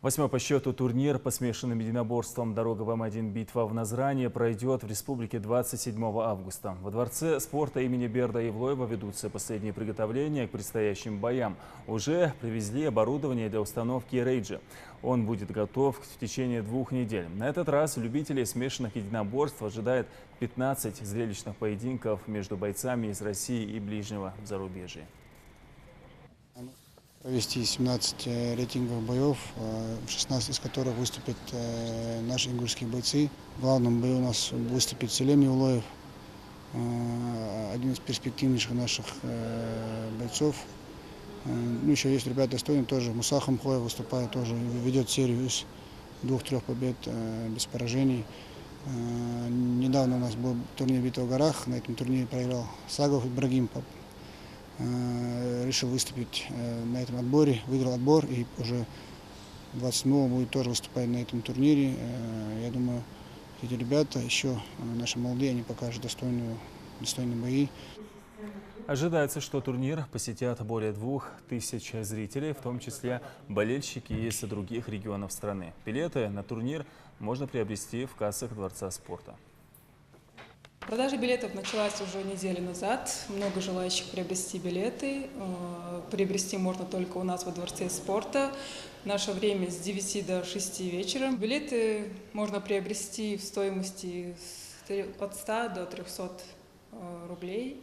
Восьмой по счету турнир по смешанным единоборствам «Дорога в М1. Битва в Назране» пройдет в республике 27 августа. Во Дворце спорта имени Берда Евлоева ведутся последние приготовления к предстоящим боям. Уже привезли оборудование для установки рейджа. Он будет готов в течение 2 недель. На этот раз любителей смешанных единоборств ожидает 15 зрелищных поединков между бойцами из России и ближнего зарубежья. Провести 17 рейтинговых боев, в 16 из которых выступят наши ингушские бойцы. В главном бою у нас выступит Селем Евлоев, один из перспективнейших наших бойцов. Ну, еще есть ребята достойные тоже. Муса Хамхоев выступает тоже, ведет серию из 2-3 побед без поражений. Недавно у нас был турнир «Битва в горах». На этом турнире проиграл Сагов Ибрагим. Решил выступить на этом отборе, выиграл отбор и уже 27-го будет тоже выступать на этом турнире. Я думаю, эти ребята еще наши молодые, они покажут достойные бои. Ожидается, что турнир посетят более 2000 зрителей, в том числе болельщики из других регионов страны. Билеты на турнир можно приобрести в кассах Дворца спорта. Продажа билетов началась уже неделю назад. Много желающих приобрести билеты. Приобрести можно только у нас во Дворце спорта. Наше время с 9 до 6 вечера. Билеты можно приобрести в стоимости от 100 до 300 рублей.